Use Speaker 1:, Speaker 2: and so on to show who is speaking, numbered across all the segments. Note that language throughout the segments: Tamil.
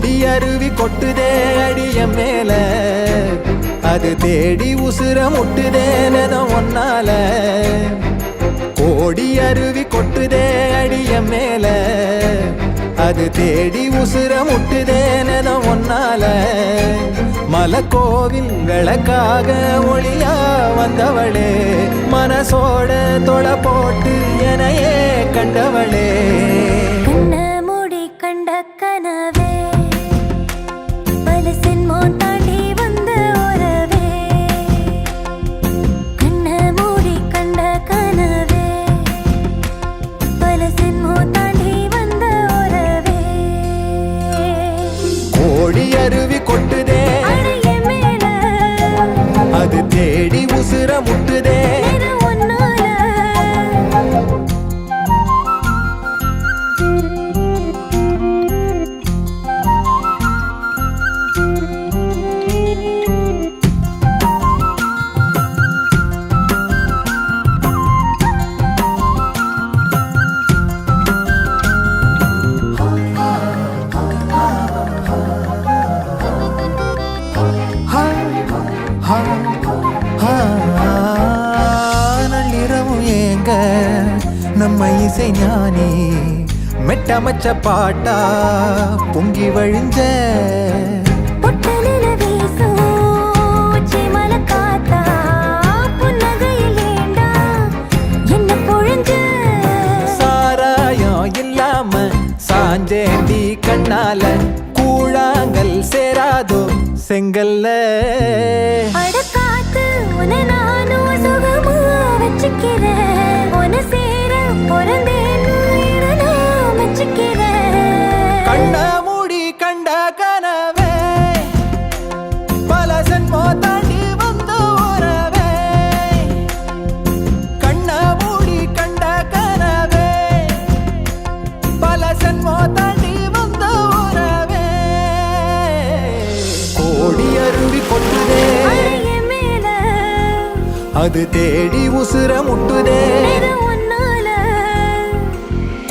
Speaker 1: கோடி அருவி கொட்டுதே அடிய மேல, அது தேடி உசுர முட்டுதே நெதம் ஒன்னால. கோடி அருவி கொட்டுதே அடிய மேல, அது தேடி உசுர முட்டுதே நெதம் ஒன்னால. மலக்கோவில் விளக்காக ஒளியா வந்தவளே, மனசோட தொலை போட்டு எனையே கண்டவளே.
Speaker 2: கனவே பல சென்மோன் தாண்டி வந்த உறவே, கண்ண மூடி கண்ட கனவே பல சென்மோன் தாண்டி வந்த உறவே.
Speaker 1: கோடி அருவி கொட்டுதே
Speaker 2: அடைய மேல,
Speaker 1: அது தேடி உசுர முட்டுதே
Speaker 2: ஒன்னால.
Speaker 1: நள்ளிரவும் ஏங்க நம்ம இசை ஞானி மெட்டமச்ச பாட்டா பொங்கி வழிஞ்ச.
Speaker 2: பொட்டலில வீசும் உச்சிமல காத்தா, புன்னகையில் ஏண்டா என்ன பொழிஞ்ச.
Speaker 1: சாராயம் இல்லாம சாஞ்சேண்டி கண்ணால, கூழாங்கல் சேராதோ செங்கல்ல.
Speaker 2: அடக்காத்து உன நானும் சுகமா வச்சுக்கிறேன், உன சேர பொறந்தேன்னு நான் வச்சுக்கிறேன்.
Speaker 1: கண்ண மூடி கண்ட கனவே பல சென்மோ தாண்டி வந்த உறவே, கண்ண மூடி கண்ட கனவே பல சென்மோ தாண்டி வந்த உறவே. கோடி அருவி கொட்டுதே
Speaker 2: அடைய மேல,
Speaker 1: அது தேடி உசுர முட்டுதே
Speaker 2: ஒன்னால.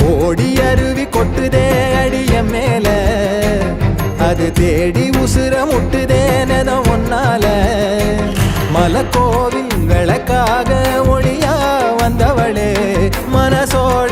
Speaker 1: கோடி அருவி கொட்டுதே அடிய மேல, அது தேடி உசுர முட்டுதே நெதம் ஒன்னால. மலக்கோவில் விளக்காக ஒளியா வந்தவளே, மனசோட